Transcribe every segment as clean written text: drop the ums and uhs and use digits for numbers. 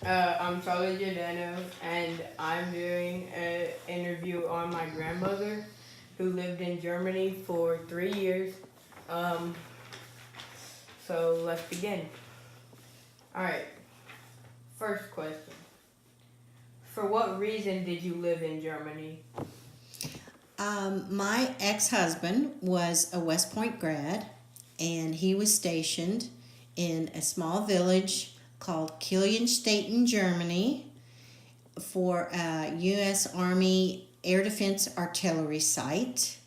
I'm Charlie Giordano, and I'm doing an interview on my grandmother, who lived in Germany for 3 years. Um, so let's begin. All right. First question: for what reason did you live in Germany? My ex-husband was a West Point grad, and he was stationed in a small village called Kilienstetten, Germany, for a U.S. Army Air Defense Artillery site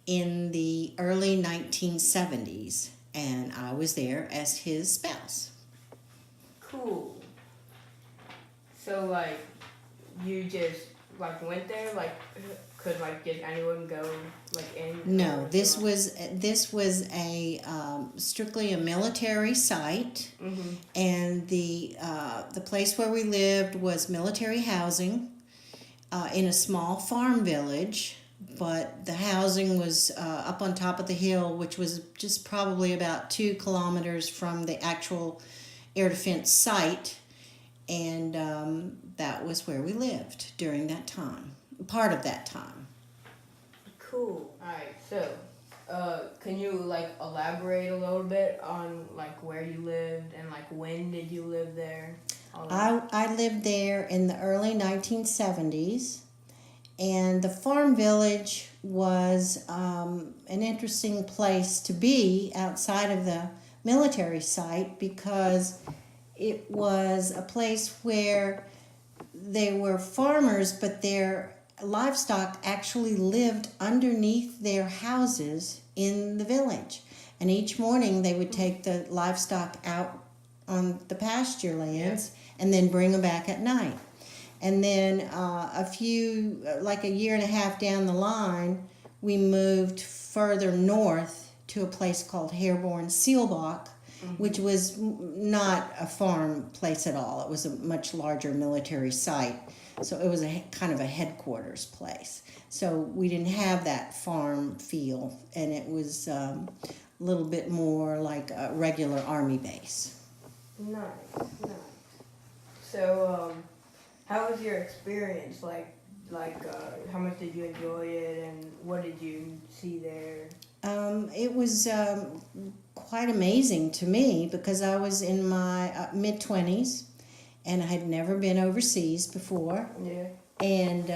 in the early 1970s, and I was there as his spouse. Cool. So you just went there. Could just anyone go in? No, Or this was a strictly a military site, Mm-hmm. and the place where we lived was military housing in a small farm village. But the housing was up on top of the hill, which was just probably about 2 kilometers from the actual air defense site, and that was where we lived during that time, part of that time. Cool. All right. So, can you elaborate a little bit on where you lived and when did you live there? All that. I lived there in the early 1970s, and the farm village was an interesting place to be outside of the military site because it was a place where they were farmers, but their livestock actually lived underneath their houses in the village. And each morning they would take the livestock out on the pasture lands and then bring them back at night. And then like a year and a half down the line, we moved further north to a place called Herborn Seelbach, which was not a farm place at all. It was a much larger military site. So it was kind of a headquarters place. So we didn't have that farm feel, and it was a little bit more like a regular army base. Nice. Nice. So, how was your experience? How much did you enjoy it, and what did you see there? It was quite amazing to me because I was in my mid 20s and I had never been overseas before. Yeah. And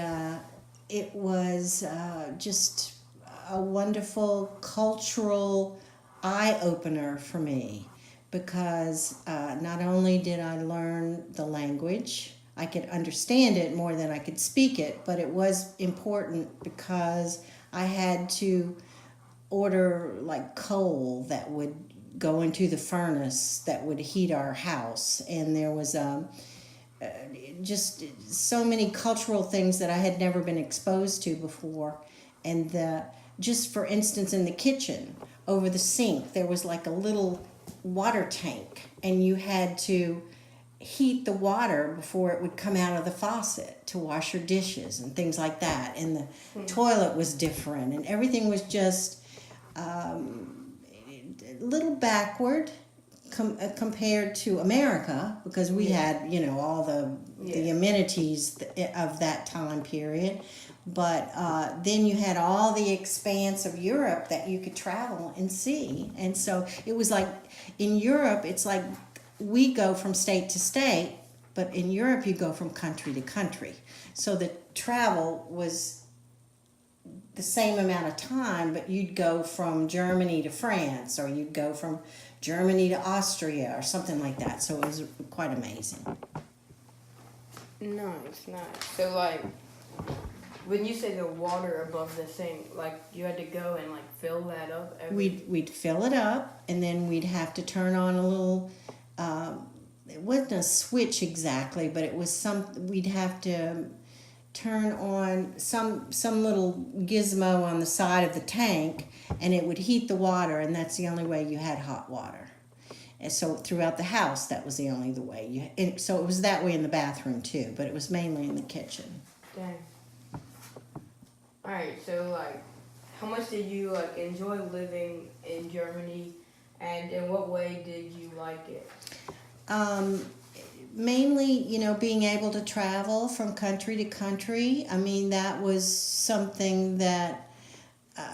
it was just a wonderful cultural eye opener for me because not only did I learn the language, I could understand it more than I could speak it, but it was important because I had to order coal that would go into the furnace that would heat our house, and there was just so many cultural things that I had never been exposed to before. And just for instance, in the kitchen over the sink there was like a little water tank, and you had to heat the water before it would come out of the faucet to wash your dishes and things like that. And the toilet was different, and everything was just a little backward compared to America, because we had all the amenities of that time period. But then you had all the expanse of Europe that you could travel and see. And so it was like in Europe, it's like we go from state to state, but in Europe you go from country to country. So the travel was the same amount of time, but you'd go from Germany to France, or you'd go from Germany to Austria, or something like that. So it was quite amazing. Nice, nice. So when you say the water above the sink, you had to go and fill that up We'd fill it up, and then we'd have to turn on a little. It wasn't a switch exactly, but it was we'd have to turn on some little gizmo on the side of the tank, and it would heat the water, and that's the only way you had hot water. And so throughout the house, that was the only way so it was that way in the bathroom too, but it was mainly in the kitchen. Dang. All right. So how much did you enjoy living in Germany, and in what way did you like it? Um, mainly, being able to travel from country to country. I mean, that was something that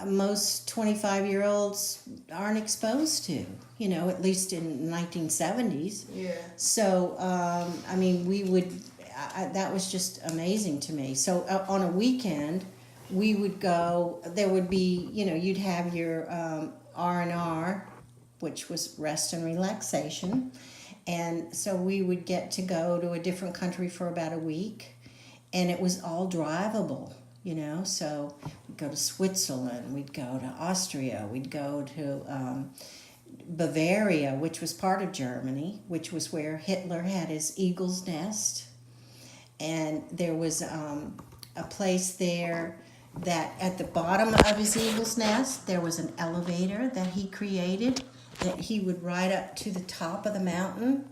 most 25-year-olds aren't exposed to, at least in 1970s. Yeah. So, I mean, that was just amazing to me. So on a weekend, we would go, there would be, you'd have your R&R, which was rest and relaxation. And so we would get to go to a different country for about a week. And it was all drivable, So we'd go to Switzerland, we'd go to Austria, we'd go to Bavaria, which was part of Germany, which was where Hitler had his eagle's nest. And there was a place there that at the bottom of his eagle's nest, there was an elevator that he created that he would ride up to the top of the mountain,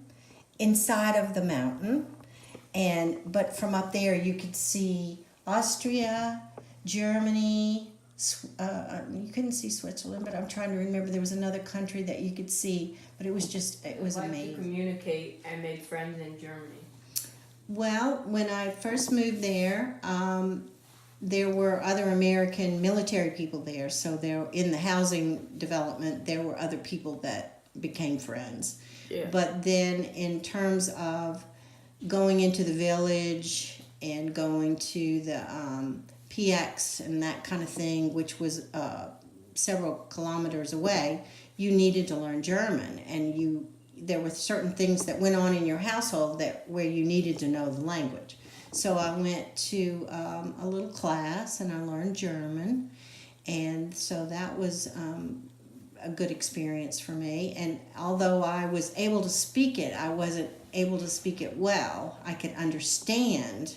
inside of the mountain. But from up there, you could see Austria, Germany, you couldn't see Switzerland, but I'm trying to remember, there was another country that you could see, but it was amazing. To communicate and make friends in Germany. Well, when I first moved there, there were other American military people there. So there, in the housing development, there were other people that became friends. Yeah. But then in terms of going into the village and going to the PX and that kind of thing, which was several kilometers away, you needed to learn German. And there were certain things that went on in your household where you needed to know the language. So I went to a little class and I learned German, and so that was a good experience for me. And although I was able to speak it, I wasn't able to speak it well. I could understand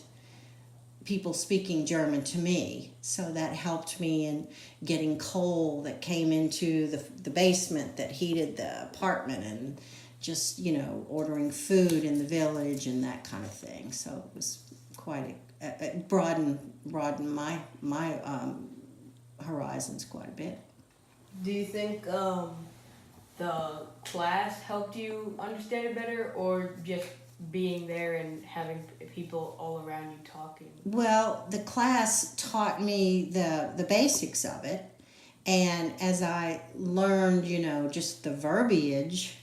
people speaking German to me, so that helped me in getting coal that came into the basement that heated the apartment, and just ordering food in the village and that kind of thing. So it was quite broadened my horizons quite a bit. Do you think the class helped you understand it better, or just being there and having people all around you talking? Well, the class taught me the basics of it, and as I learned, just the verbiage,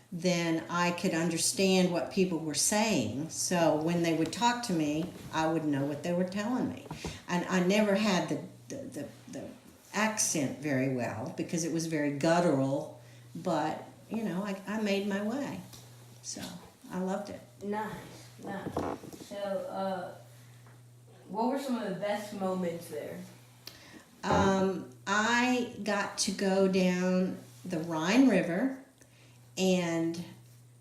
then I could understand what people were saying. So when they would talk to me, I would know what they were telling me. And I never had the accent very well because it was very guttural, but I made my way. So I loved it. Nice. So, what were some of the best moments there? I got to go down the Rhine River, and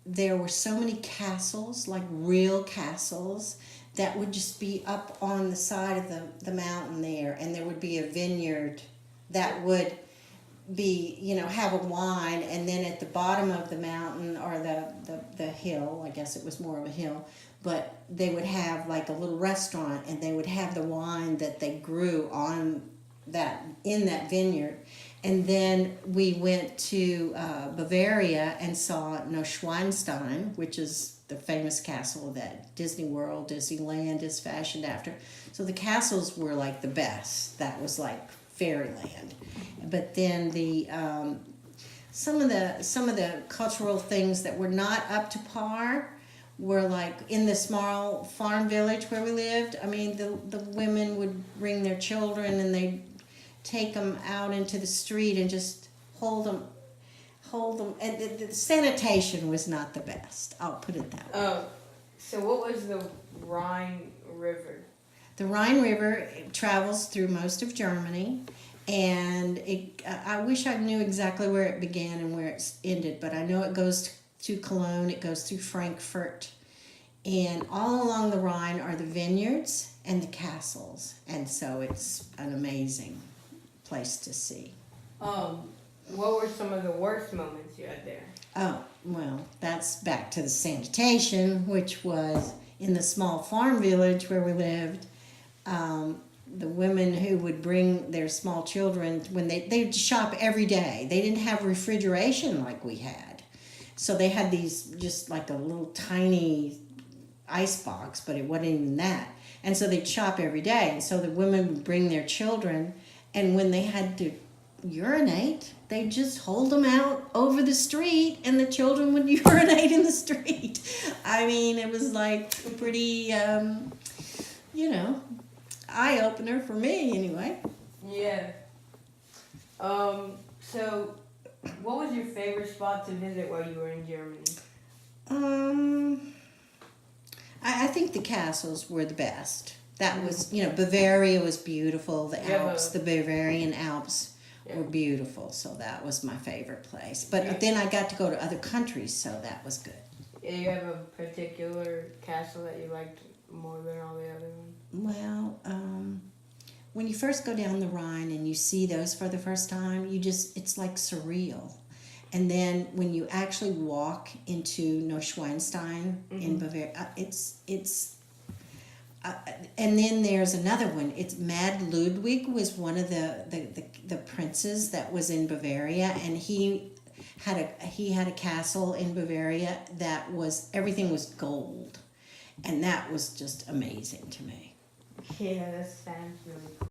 there were so many castles, like real castles, that would just be up on the side of the mountain there, and there would be a vineyard that would be, have a wine, and then at the bottom of the mountain, or the hill, I guess it was more of a hill, but they would have like a little restaurant, and they would have the wine that they grew in that vineyard. And then we went to Bavaria and saw Neuschwanstein, which is the famous castle that Disney World, Disneyland is fashioned after. So the castles were like the best. That was like fairyland. But then some of the cultural things that were not up to par were like in the small farm village where we lived. I mean, the women would bring their children and they'd take them out into the street and just hold them, and the sanitation was not the best. I'll put it that way. So what was the Rhine River? The Rhine River travels through most of Germany, and I wish I knew exactly where it began and where it ended, but I know it goes to Cologne, it goes through Frankfurt, and all along the Rhine are the vineyards and the castles, and so it's an amazing place to see. What were some of the worst moments you had there? Oh, well, that's back to the sanitation, which was in the small farm village where we lived. The women who would bring their small children, when they'd shop every day. They didn't have refrigeration like we had. So they had these just like a little tiny ice box, but it wasn't even that. And so they'd shop every day. And so the women would bring their children, and when they had to urinate, they'd just hold them out over the street, and the children would urinate in the street. I mean, it was like a pretty, eye opener for me anyway. Yeah. So, what was your favorite spot to visit while you were in Germany? I think the castles were the best. That was, Bavaria was beautiful. The Yeah, Alps, the Bavarian Alps Yeah. were beautiful. So that was my favorite place. But Yeah. then I got to go to other countries, so that was good. Do you have a particular castle that you liked more than all the other ones? Well, when you first go down the Rhine and you see those for the first time, it's like surreal. And then when you actually walk into Neuschwanstein in Bavaria, and then there's another one. It's Mad Ludwig was one of the princes that was in Bavaria, and he had a castle in Bavaria that was everything was gold, and that was just amazing to me. Yeah, that sounds really cool.